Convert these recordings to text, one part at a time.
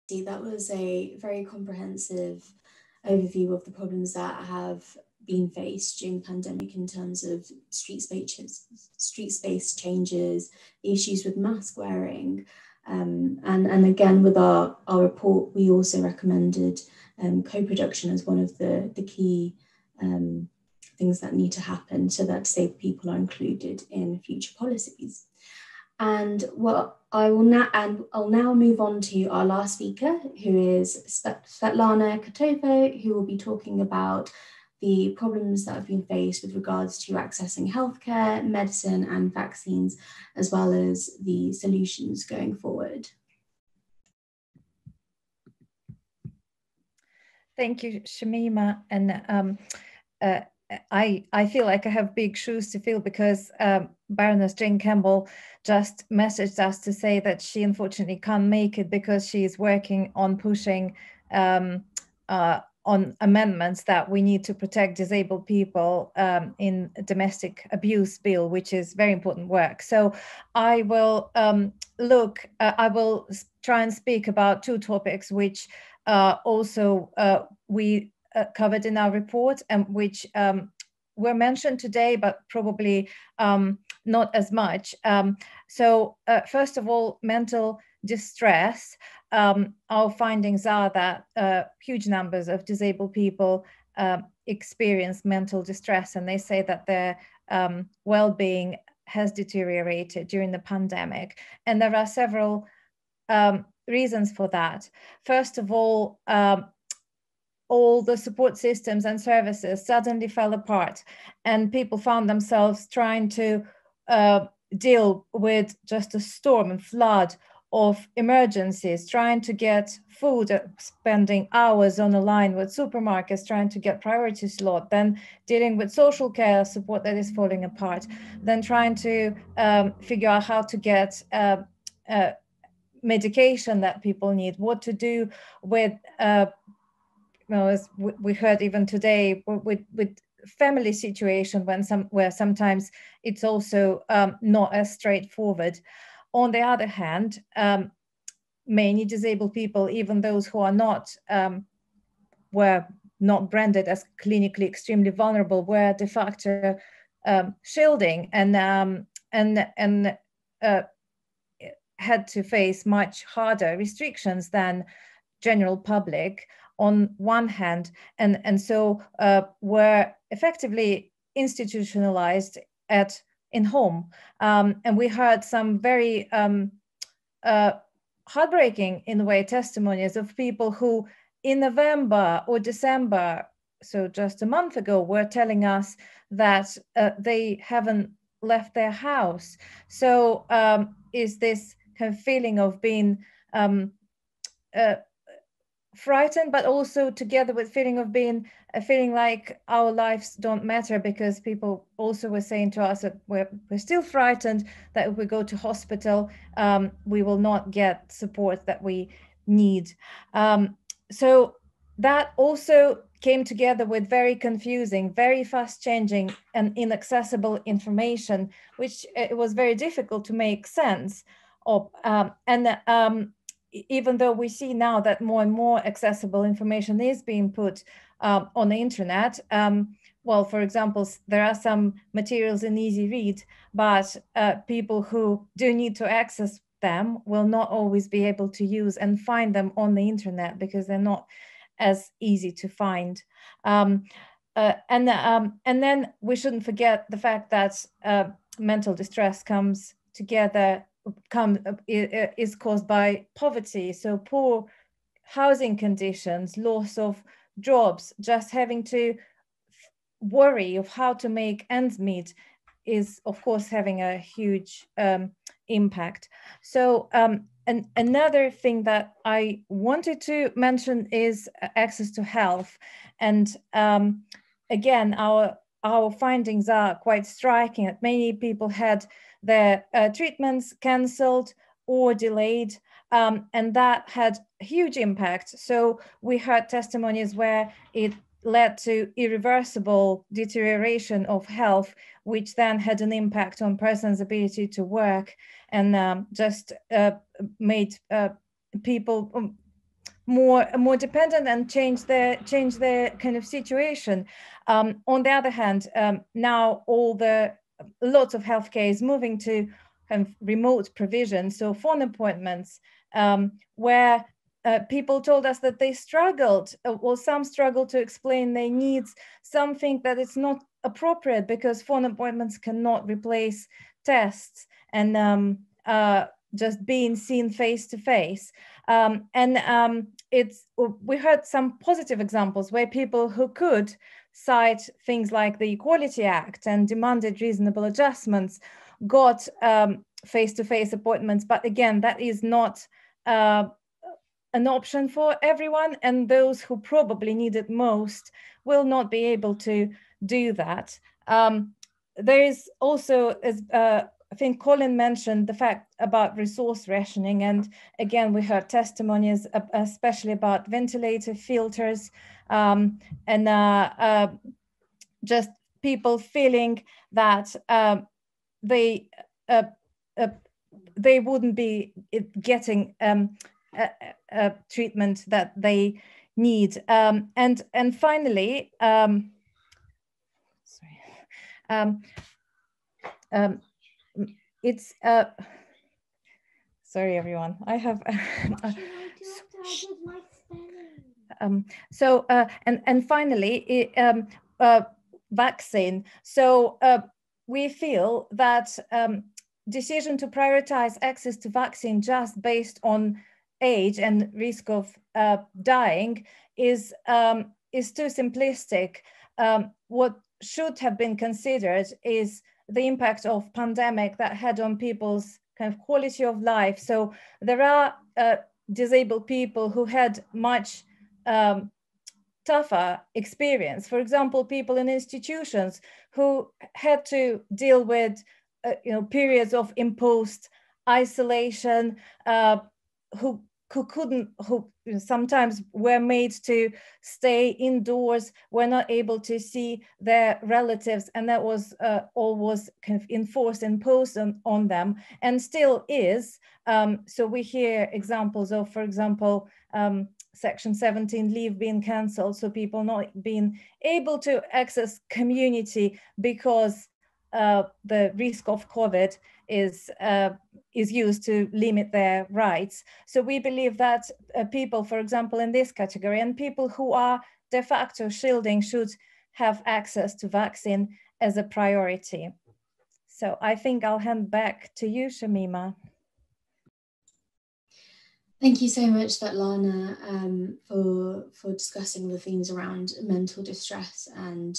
That was a very comprehensive overview of the problems that have been faced during the pandemic in terms of street space changes, the issues with mask wearing. And again, with our report, we also recommended co-production as one of the key things that need to happen so that disabled people are included in future policies. And I'll now move on to our last speaker, who is Svetlana Kotova, who will be talking about the problems that have been faced with regards to accessing healthcare, medicine, and vaccines, as well as the solutions going forward. Thank you, Shamima. And I feel like I have big shoes to fill because Baroness Jane Campbell just messaged us to say that she unfortunately can't make it because she is working on pushing on amendments that we need to protect disabled people in a domestic abuse bill, which is very important work. So I will I will try and speak about two topics which also we covered in our report and which were mentioned today, but probably not as much. So first of all, mental distress. Our findings are that huge numbers of disabled people experience mental distress, and they say that their well-being has deteriorated during the pandemic. And there are several reasons for that. First of all the support systems and services suddenly fell apart, and people found themselves trying to deal with just a storm and flood of emergencies, trying to get food, spending hours on the line with supermarkets, trying to get priority slot, then dealing with social care support that is falling apart, then trying to figure out how to get medication that people need, what to do with as we heard even today, with family situation where sometimes it's also not as straightforward. On the other hand, many disabled people, even those who are not were not branded as clinically extremely vulnerable, were de facto shielding and had to face much harder restrictions than general public on one hand, and so were effectively institutionalized in home. And we heard some very heartbreaking, in a way, testimonies of people who in November or December, so just a month ago, were telling us that they haven't left their house. So is this kind of feeling of being frightened, but also together with feeling like our lives don't matter, because people also were saying to us that we're still frightened that if we go to hospital, we will not get support that we need. So that also came together with very confusing, very fast changing and inaccessible information, which it was very difficult to make sense of. Even though we see now that more and more accessible information is being put on the internet, well, for example, there are some materials in easy read, but people who do need to access them will not always be able to use and find them on the internet because they're not as easy to find. And then we shouldn't forget the fact that mental distress is caused by poverty. So poor housing conditions, loss of jobs, just having to worry of how to make ends meet is, of course, having a huge impact. So another thing that I wanted to mention is access to health. And again, our findings are quite striking that many people had their treatments cancelled or delayed, and that had a huge impact. So we heard testimonies where it led to irreversible deterioration of health, which then had an impact on person's ability to work and just made people more dependent and change their kind of situation. On the other hand, now lots of healthcare is moving to kind of remote provision, so phone appointments, where people told us that they struggled, or some struggled to explain their needs, some think that it's not appropriate because phone appointments cannot replace tests and just being seen face to face. We heard some positive examples where people who could cite things like the Equality Act and demanded reasonable adjustments got face-to-face appointments. But again, that is not an option for everyone, and those who probably need it most will not be able to do that. There is also, as I think Colin mentioned, the fact about resource rationing, and again we heard testimonies especially about ventilator filters, and just people feeling that they wouldn't be getting treatment that they need. And finally, it's sorry everyone, I have and finally vaccine. So we feel that decision to prioritize access to vaccine just based on age and risk of dying is too simplistic. What should have been considered is the impact of pandemic that had on people's kind of quality of life. So there are disabled people who had much tougher experience. For example, people in institutions who had to deal with periods of imposed isolation, who sometimes were made to stay indoors, were not able to see their relatives, and that was all was kind of imposed on them, and still is. So we hear examples of, for example, Section 17 leave being cancelled, so people not being able to access community because the risk of COVID is used to limit their rights. So we believe that people, for example, in this category, and people who are de facto shielding should have access to vaccine as a priority. So I think I'll hand back to you, Shamima. Thank you so much, Svetlana, for discussing the themes around mental distress and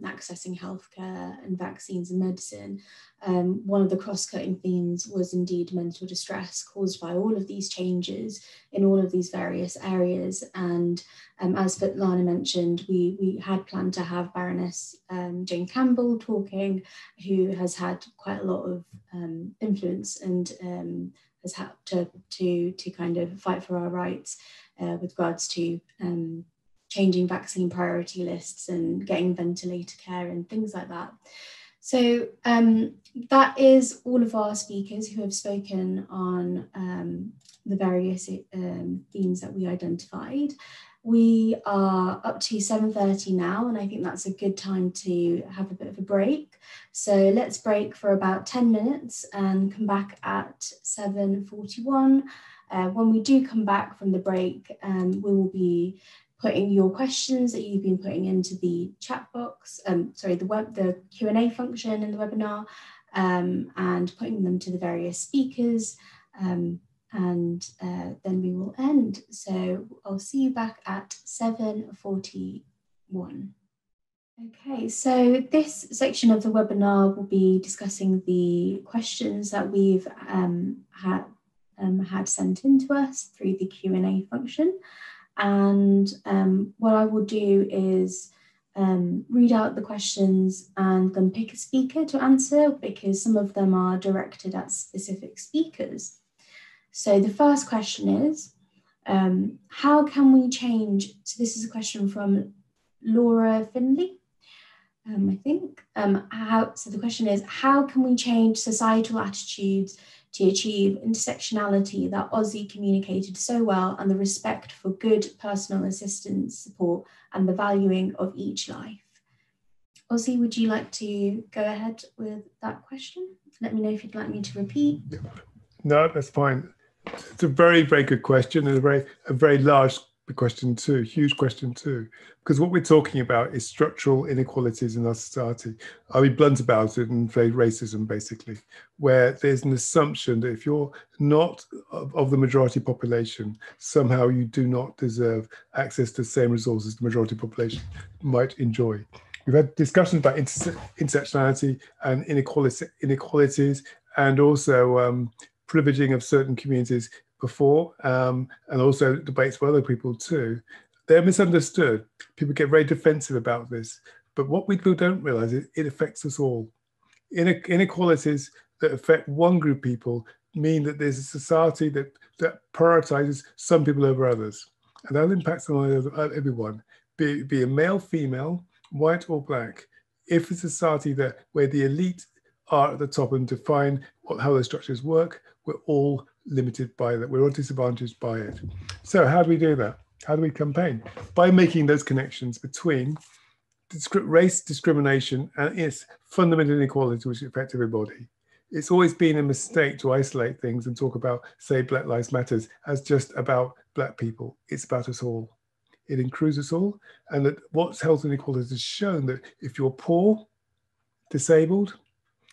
accessing healthcare and vaccines and medicine. One of the cross-cutting themes was indeed mental distress caused by all of these changes in all of these various areas. And as Svetlana mentioned, we had planned to have Baroness Jane Campbell talking, who has had quite a lot of influence and has had to kind of fight for our rights with regards to changing vaccine priority lists and getting ventilator care and things like that. So that is all of our speakers who have spoken on the various themes that we identified. We are up to 7:30 now, and I think that's a good time to have a bit of a break. So let's break for about 10 minutes and come back at 7:41. When we do come back from the break, we will be putting your questions that you've been putting into the chat box, the Q&A function in the webinar, and putting them to the various speakers. And then we will end. So I'll see you back at 7:41. Okay, so this section of the webinar will be discussing the questions that we've had sent in to us through the Q&A function. And what I will do is read out the questions and then pick a speaker to answer, because some of them are directed at specific speakers. So the first question is, how can we change, so this is a question from Laura Finley, I think. So the question is, how can we change societal attitudes to achieve intersectionality that Ossie communicated so well, and the respect for good personal assistance support and the valuing of each life. Ossie, would you like to go ahead with that question? Let me know if you'd like me to repeat. No, that's fine. It's a very, very good question, and a very large question too, huge question too, because what we're talking about is structural inequalities in our society. I'll be blunt about it and say racism, basically, where there's an assumption that if you're not of the majority population, somehow you do not deserve access to the same resources the majority population might enjoy. We've had discussions about intersectionality and inequalities, and also privileging of certain communities before, and also debates with other people too. They're misunderstood. People get very defensive about this, but what people don't realize is it affects us all. Inequalities that affect one group of people mean that there's a society that prioritizes some people over others, and that impacts on everyone, be a male, female, white or black. If a society where the elite are at the top and define how those structures work, we're all limited by that. We're all disadvantaged by it. So how do we do that? How do we campaign? By making those connections between race discrimination and its fundamental inequality, which affects everybody. It's always been a mistake to isolate things and talk about, say, Black Lives Matter as just about Black people. It's about us all. It includes us all. And that what's health inequalities has shown that if you're poor, disabled,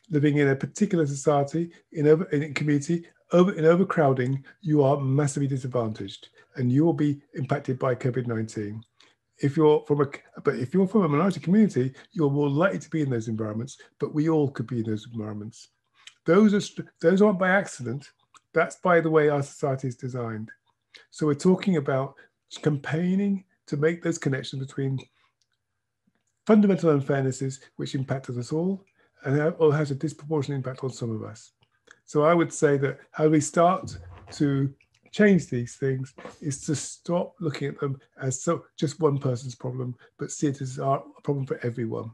living in a particular society, in a community, in overcrowding, you are massively disadvantaged, and you will be impacted by COVID-19. If you're from a minority community, you're more likely to be in those environments. But we all could be in those environments. Those aren't by accident. That's by the way our society is designed. So we're talking about campaigning to make those connections between fundamental unfairnesses, which impact us all, and has a disproportionate impact on some of us. So I would say that how we start to change these things is to stop looking at them as just one person's problem, but see it as a problem for everyone,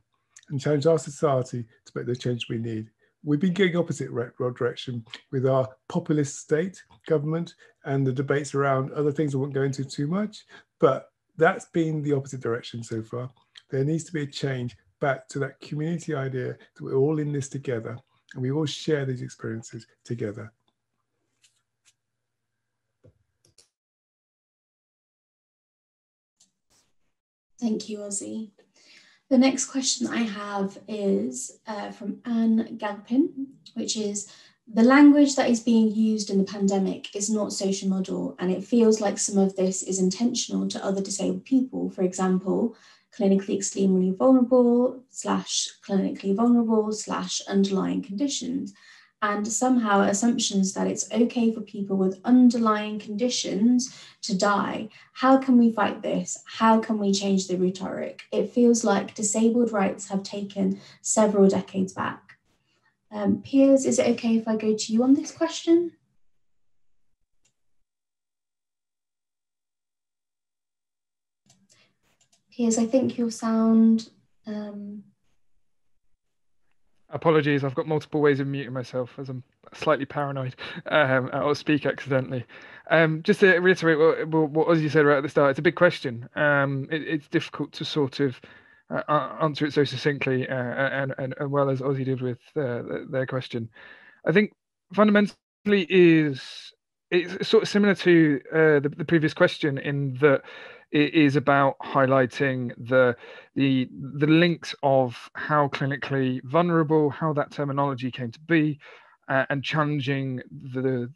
and challenge our society to make the change we need. We've been going opposite direction with our populist state government and the debates around other things I won't go into too much, but that's been the opposite direction so far. There needs to be a change back to that community idea that we're all in this together and we all share these experiences together. Thank you, Ossie. The next question I have is from Anne Galpin, which is, the language that is being used in the pandemic is not social model, and it feels like some of this is intentional to other disabled people. For example, clinically extremely vulnerable / clinically vulnerable / underlying conditions, and somehow assumptions that it's okay for people with underlying conditions to die. How can we fight this? How can we change the rhetoric? It feels like disabled rights have taken several decades back. Piers, is it okay if I go to you on this question? Piers, I think your sound... Apologies, I've got multiple ways of muting myself as I'm slightly paranoid. I'll speak accidentally. Just to reiterate what Ossie said right at the start, it's a big question. It's difficult to sort of answer it so succinctly and well as Ossie did with their question. I think fundamentally it's sort of similar to the previous question in that it is about highlighting the links of how clinically vulnerable, how that terminology came to be, and challenging the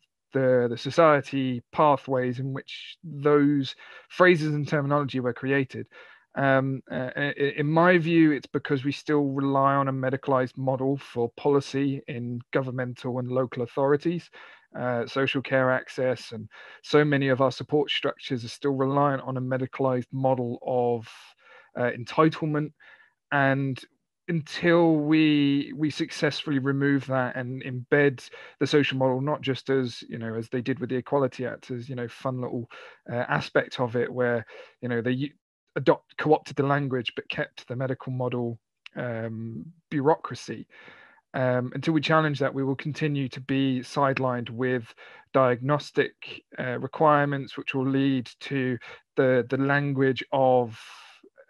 society pathways in which those phrases and terminology were created. In my view, it's because we still rely on a medicalized model for policy in governmental and local authorities. Social care access, and so many of our support structures are still reliant on a medicalized model of entitlement. And until we successfully remove that and embed the social model, not just as as they did with the Equality Act, as fun little aspect of it, where they co-opted the language but kept the medical model bureaucracy. until we challenge that, we will continue to be sidelined with diagnostic requirements, which will lead to the language of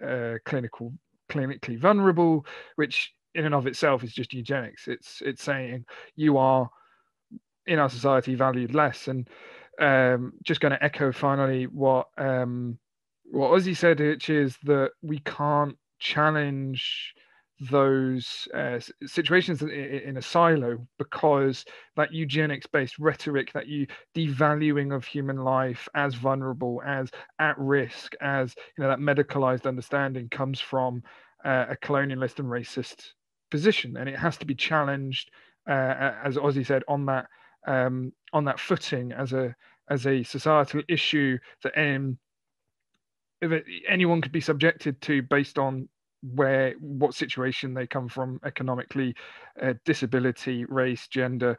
clinically vulnerable, which in and of itself is just eugenics. It's saying you are in our society valued less. And just going to echo finally what Ossie said, which is that we can't challenge those situations in a silo, because that eugenics-based rhetoric, that devaluing of human life as vulnerable, as at risk, as that medicalized understanding comes from a colonialist and racist position, and it has to be challenged, as Ossie said, on that footing as a societal issue that anyone could be subjected to based on what situation they come from economically, disability, race, gender,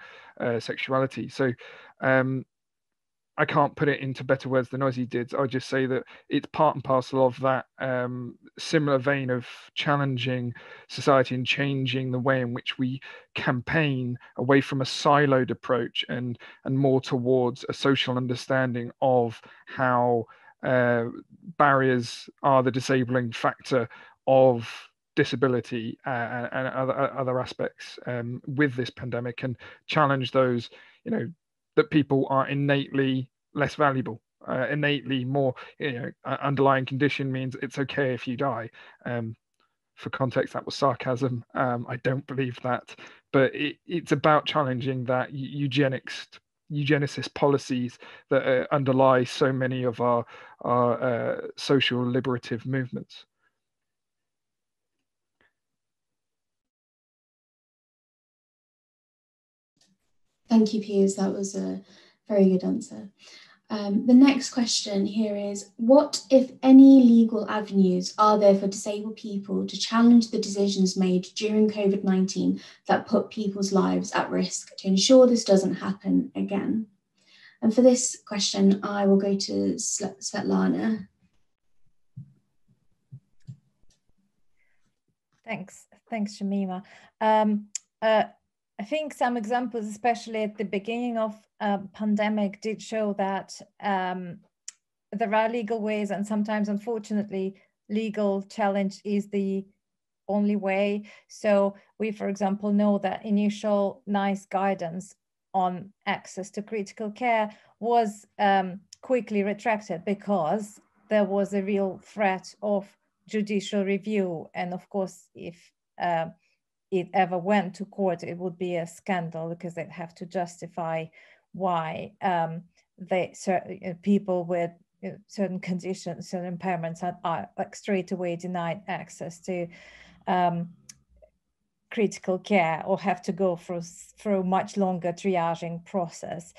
sexuality. So I can't put it into better words than Ossie did. I'll just say that it's part and parcel of that similar vein of challenging society and changing the way in which we campaign away from a siloed approach and more towards a social understanding of how barriers are the disabling factor of disability and other aspects with this pandemic, and challenge those, that people are innately less valuable, innately more, underlying condition means it's okay if you die. For context, that was sarcasm. I don't believe that, but it's about challenging that eugenicist policies that underlie so many of our social liberative movements. Thank you, Piers. That was a very good answer. The next question here is, what, if any, legal avenues are there for disabled people to challenge the decisions made during COVID-19 that put people's lives at risk to ensure this doesn't happen again? And for this question, I will go to Svetlana. Thanks, Shamima. I think some examples, especially at the beginning of pandemic, did show that there are legal ways, and sometimes, unfortunately, legal challenge is the only way. So we, for example, know that initial NICE guidance on access to critical care was quickly retracted because there was a real threat of judicial review. And of course, if it ever went to court, it would be a scandal because they'd have to justify why people with certain conditions, certain impairments are like straight away denied access to critical care, or have to go through a much longer triaging process.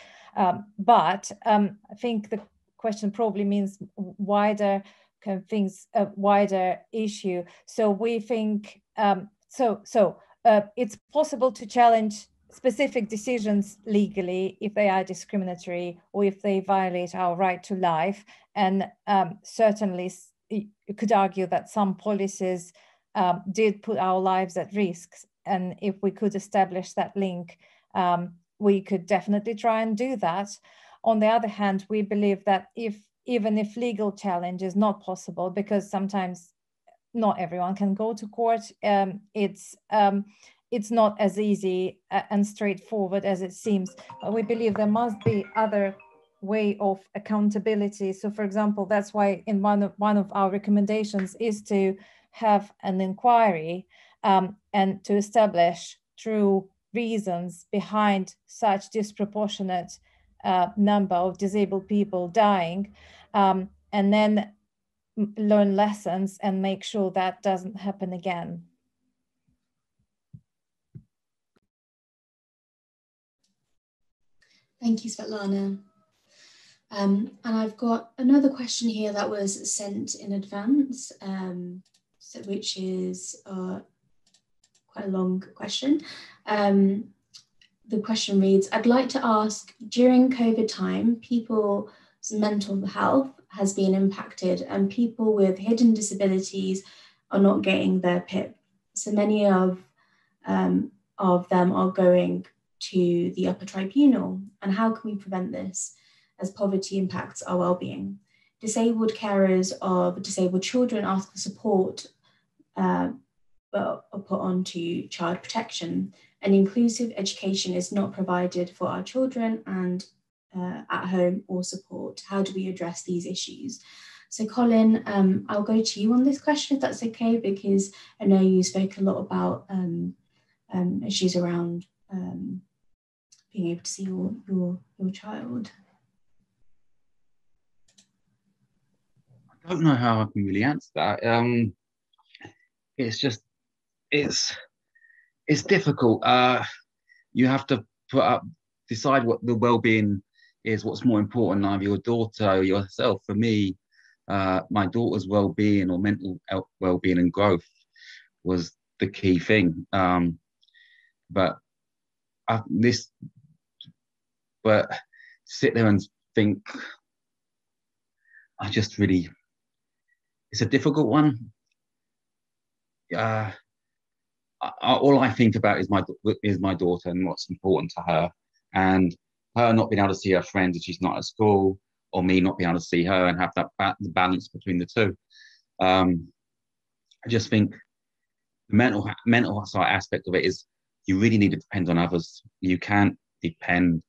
But I think the question probably means wider kind of things, a wider issue. So we think it's possible to challenge specific decisions legally if they are discriminatory or if they violate our right to life. And certainly you could argue that some policies did put our lives at risk. And if we could establish that link, we could definitely try and do that. On the other hand, we believe that even if legal challenge is not possible, because sometimes not everyone can go to court, it's not as easy and straightforward as it seems. But we believe there must be other way of accountability. So, for example, that's why in one of our recommendations is to have an inquiry and to establish true reasons behind such disproportionate number of disabled people dying, and then learn lessons and make sure that doesn't happen again. Thank you, Svetlana. And I've got another question here that was sent in advance, which is quite a long question. The question reads, I'd like to ask, during COVID time, people's mental health has been impacted and people with hidden disabilities are not getting their PIP. So many of of them are going to the upper tribunal, and how can we prevent this as poverty impacts our well-being? Disabled carers of disabled children ask for support but are put onto child protection, and inclusive education is not provided for our children and at home or support. How do we address these issues? So Colin, I'll go to you on this question if that's okay, because I know you spoke a lot about issues around being able to see your child. I don't know how I can really answer that. It's just, it's difficult. You have to decide what the well-being is, what's more important, either your daughter or yourself. For me, my daughter's well-being or mental well-being and growth was the key thing. But sit there and think, it's a difficult one. All I think about is my daughter and what's important to her, and her not being able to see her friends if she's not at school, or me not being able to see her, and have that the balance between the two. I just think the mental side aspect of it is you really need to depend on others. You can't depend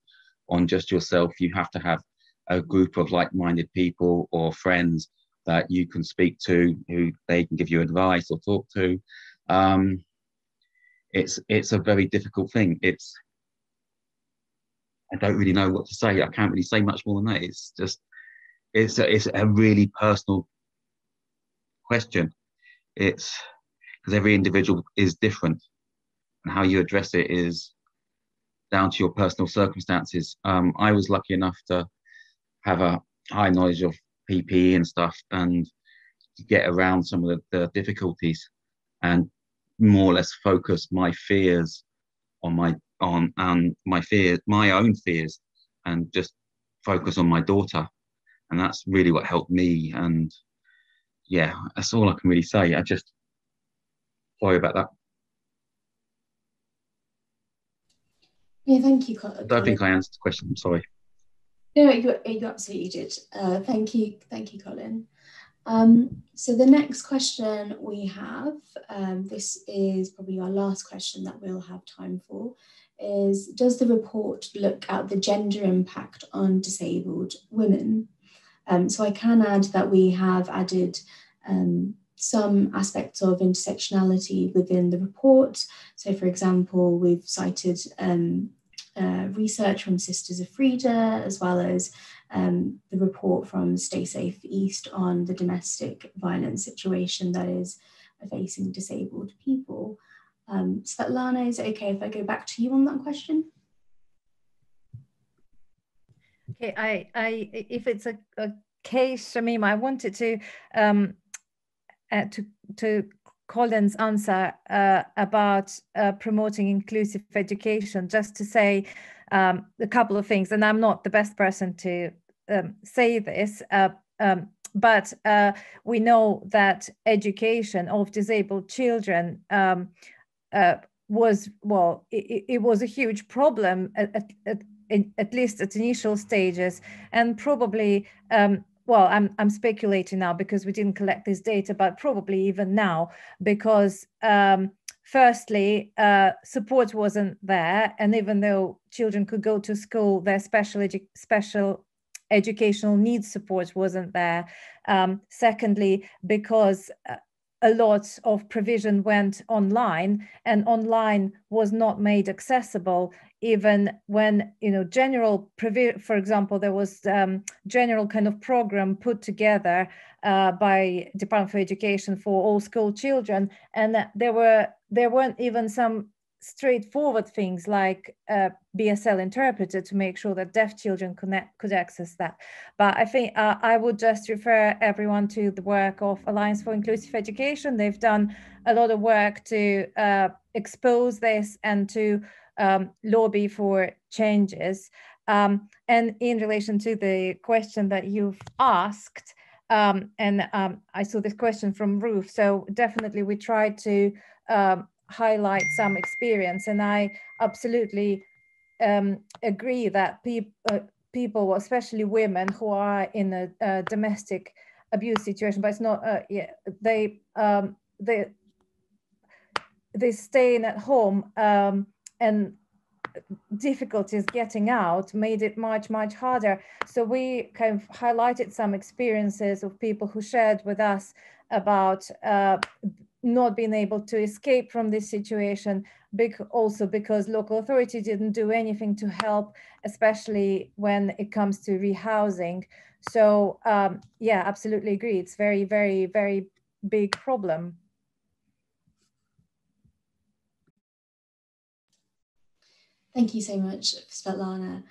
on just yourself. You have to have a group of like-minded people or friends that you can speak to, who they can give you advice or talk to. It's a very difficult thing. I don't really know what to say. I can't really say much more than that. It's a really personal question. It's because every individual is different, and how you address it is down to your personal circumstances. I was lucky enough to have a high knowledge of PPE and stuff, and to get around some of the difficulties, and more or less focus my fears on my own fears, and just focus on my daughter. And that's really what helped me. And yeah, that's all I can really say. Sorry about that. Yeah, thank you, Colin. I don't think I answered the question. I'm sorry. No, you absolutely did. Thank you, Colin. So the next question we have, this is probably our last question that we'll have time for, is does the report look at the gender impact on disabled women? So I can add that we have added some aspects of intersectionality within the report. So for example, we've cited research from Sisters of Frida, as well as the report from Stay Safe East on the domestic violence situation that is facing disabled people. Svetlana, is it okay if I go back to you on that question? Okay, if it's a case, Shamima, I wanted to Colin's answer about promoting inclusive education, just to say a couple of things, and I'm not the best person to say this, but we know that education of disabled children was, well, it was a huge problem at least at initial stages, and probably well, I'm speculating now because we didn't collect this data, but probably even now, because firstly, support wasn't there, and even though children could go to school, their special educational needs support wasn't there. Secondly, because a lot of provision went online, and online was not made accessible, even when, you know, for example, there was general kind of program put together by Department for Education for all school children, and there weren't even some straightforward things like BSL interpreter to make sure that deaf children could access that. But I think I would just refer everyone to the work of Alliance for Inclusive Education. They've done a lot of work to expose this and to lobby for changes. And in relation to the question that you've asked, and I saw this question from Ruth, so definitely we tried to highlight some experience, and I absolutely agree that people, especially women who are in a domestic abuse situation, but it's not, they staying at home and difficulties getting out made it much harder. So we kind of highlighted some experiences of people who shared with us about not being able to escape from this situation, also because local authority didn't do anything to help, especially when it comes to rehousing. So yeah, absolutely agree. It's very big problem. Thank you so much, Svetlana.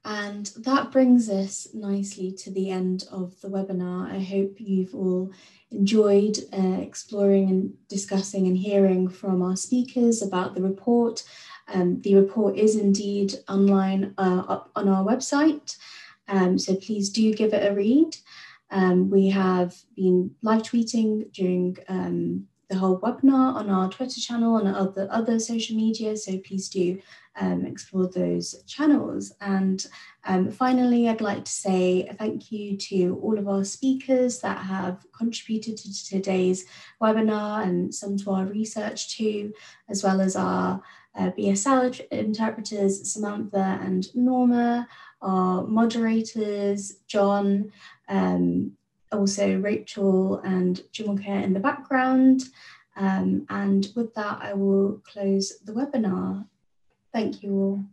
And that brings us nicely to the end of the webinar. I hope you've all enjoyed exploring and discussing and hearing from our speakers about the report. The report is indeed online up on our website, so please do give it a read. We have been live tweeting during the whole webinar on our Twitter channel and other social media, so please do explore those channels. And finally, I'd like to say thank you to all of our speakers that have contributed to today's webinar and some to our research too, as well as our BSL interpreters, Samantha and Norma, our moderators, John, also Rachel and Jumoke in the background. And with that, I will close the webinar. Thank you all.